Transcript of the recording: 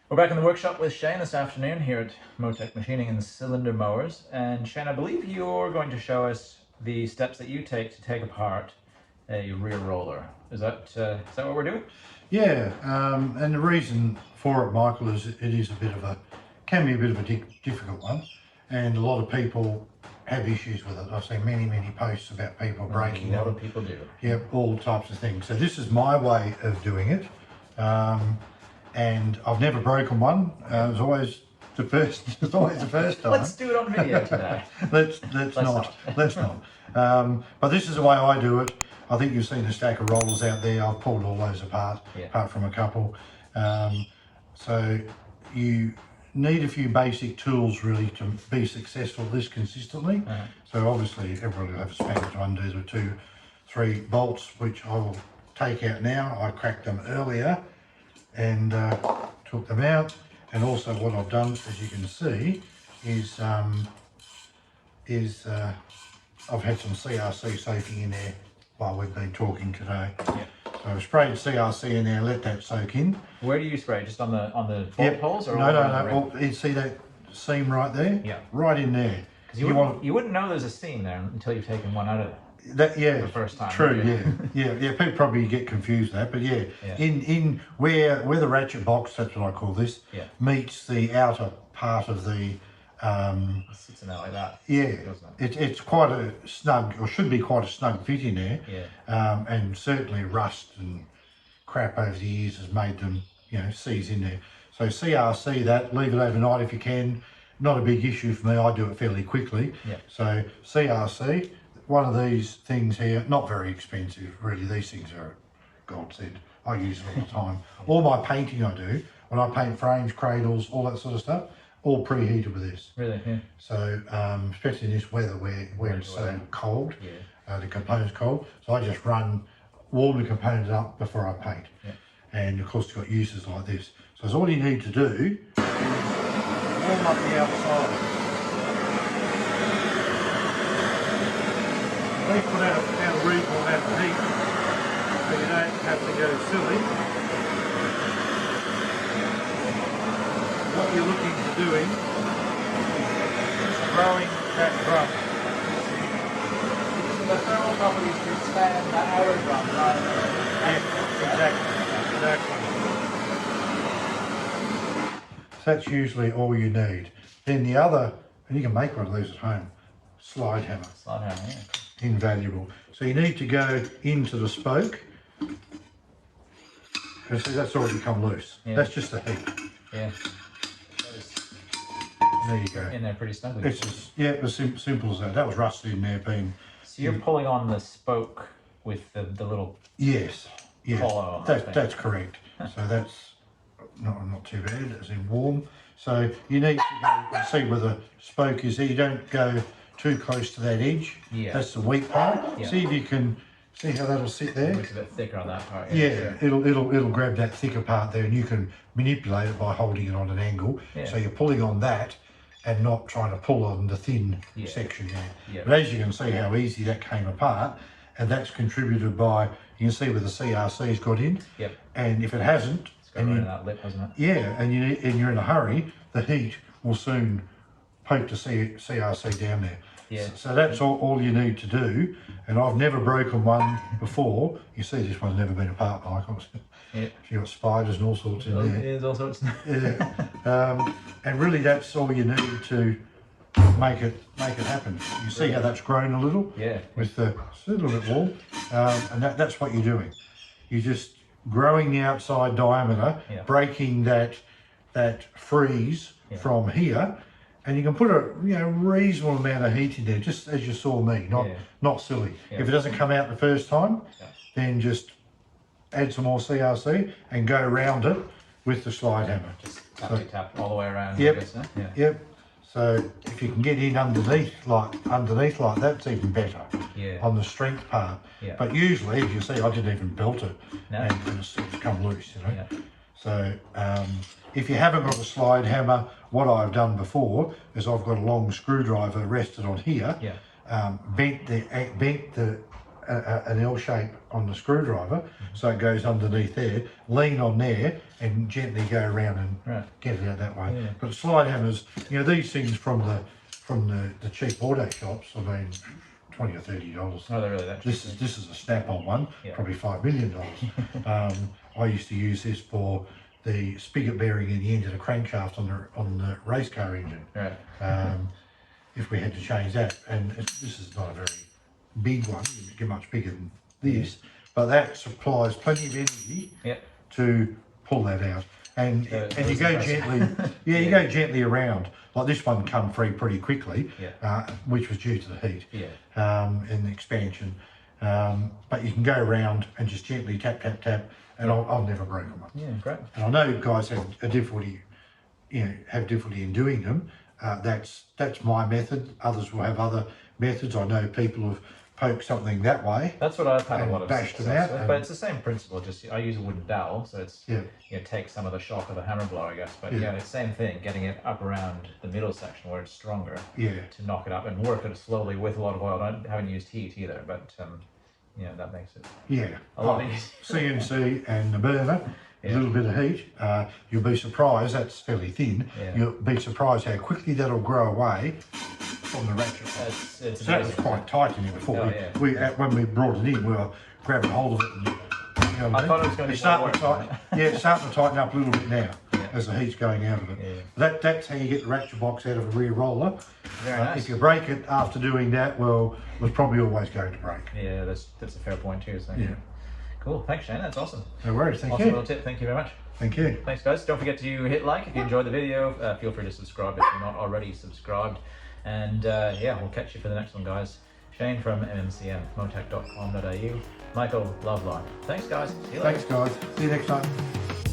We're back in the workshop with Shane this afternoon here at Moteck Machining and Cylinder Mowers. And Shane, I believe you're going to show us the steps that you take to take apart a rear roller. Is that what we're doing? Yeah, and the reason for it, Michael, is it is can be a bit of a difficult one, and a lot of people have issues with it. I've seen many posts about people breaking them. A lot of people do. Yeah, all types of things. So this is my way of doing it, and I've never broken one. It was always the first. It's always the first time. Let's do it on video today. let's not. But this is the way I do it. I think you've seen a stack of rollers out there. I've pulled all those apart, apart from a couple. So you need a few basic tools really to be successful this consistently. So obviously everybody will have a spanner to undo the 2-3 bolts, which I will take out now. I cracked them earlier and took them out. And also what I've done, as you can see, is I've had some CRC soaking in there while we've been talking today. So I've sprayed CRC in there, let that soak in. Where do you spray? Just on the bolt holes? Or No. Well, you see that seam right there? Yeah. Right in there. Because you wouldn't know there's a seam there until you've taken one out of it. The first time. True, yeah. People probably get confused with that, but in where the ratchet box, that's what I call this, meets the outer part of the it sits in there like that. Yeah, it's quite a snug, or should be quite a snug fit in there. And certainly rust and crap over the years has made them, seize in there. So CRC that, leave it overnight if you can. Not a big issue for me. I do it fairly quickly. So CRC. One of these things here, not very expensive, really. These things are a godsend. I use it all the time. All my painting I do, when I paint frames, cradles, all that sort of stuff, all preheated with this. Really? Yeah. So, especially in this weather where it's so cold, the component's cold, so I just warm the component up before I paint. And of course it's got uses like this. So that's all you need to do, warm up the outside. They put out a reasonable amount of heat, so you don't have to go silly. What you're looking to doing is growing that drum. The thermal properties to expand that outer drum rather than... Exactly. So that's usually all you need. Then the other, and you can make one of these at home, slide hammer. Slide hammer, yeah. Invaluable. So you need to go into the spoke. And see, that's already come loose. That's just the heat. Yeah. There you go. In there pretty snugly. It's just, it was simple as that. That was rusted in there being... So you're pulling on the spoke with the little... Yes. Hollow. That's correct. So that's not too bad. It's in warm. So you need to go see where the spoke is there. You don't go too close to that edge. That's the weak part. See if you can see how that'll sit there. It's a bit thicker on that part. It'll grab that thicker part there, and you can manipulate it by holding it on an angle. So you're pulling on that and not trying to pull on the thin section there. But as you can see how easy that came apart, and that's contributed by, you can see where the CRC's got in. And if it hasn't, it's got right in that lip, hasn't it? And you're in a hurry, the heat will soon poke the CRC down there. So that's all you need to do. And I've never broken one before. You see this one's never been apart, Michael. You've got spiders and all sorts in there. There's all sorts. And really that's all you need to make it happen. You see how that's grown a little? With the, it's a little bit warm. And that's what you're doing. You're just growing the outside diameter, breaking that freeze from here. And you can put a reasonable amount of heat in there, just as you saw me, not silly. If it doesn't come out the first time, then just add some more CRC and go around it with the slide hammer. Just tap all the way around. Yep. So if you can get in underneath like that, it's even better on the strength part. But usually, as you see, I didn't even belt it, and it's come loose, So if you haven't got a slide hammer, what I've done before is I've got a long screwdriver rested on here, bent the an L shape on the screwdriver, so it goes underneath there, lean on there and gently go around and get it out that way. Yeah. But slide hammers, you know, these things from the cheap auto shops, I mean, $20 or $30. Oh, they're really that cheap. This is a snap-on one, probably $5 million. I used to use this for the spigot bearing in the end of the crankshaft on the race car engine. Right. If we had to change that, and this is not a very big one, you get much bigger than this, but that supplies plenty of energy to pull that out. And you go gently, you go gently around. Like this one come free pretty quickly, which was due to the heat and the expansion. But you can go around and just gently tap, tap, tap, and I've never broken one. Yeah, great. And I know guys have a difficulty, have difficulty in doing them. That's my method. Others will have other methods. I know people have poked something that way. That's what I've had a lot of bashed them success out. with, but it's the same principle. Just I use a wooden dowel, so it's take some of the shock of the hammer blow, I guess. But it's the same thing. Getting it up around the middle section where it's stronger to knock it up and work it slowly with a lot of oil. I haven't used heat either, but that makes it a lot easier. CNC and the burner. A little bit of heat, you'll be surprised, that's fairly thin, you'll be surprised how quickly that'll grow away from the ratchet. It's so that was quite tight in here before. When we brought it in, we were grabbing hold of it. And, I thought it was going to be it's starting to tighten up a little bit now as the heat's going out of it. That's how you get the ratchet box out of a rear roller. Very nice. If you break it after doing that, well, it was probably always going to break. Yeah, that's a fair point too. So. Cool, thanks Shane, that's awesome. No worries, thank you. Awesome little tip, thank you very much. Thank you. Thanks guys, don't forget to hit like if you enjoyed the video, feel free to subscribe if you're not already subscribed, and we'll catch you for the next one guys. Shane from MMCM, moteck.com.au, Michael, love Larn. Thanks guys, see you later. Thanks guys, see you next time.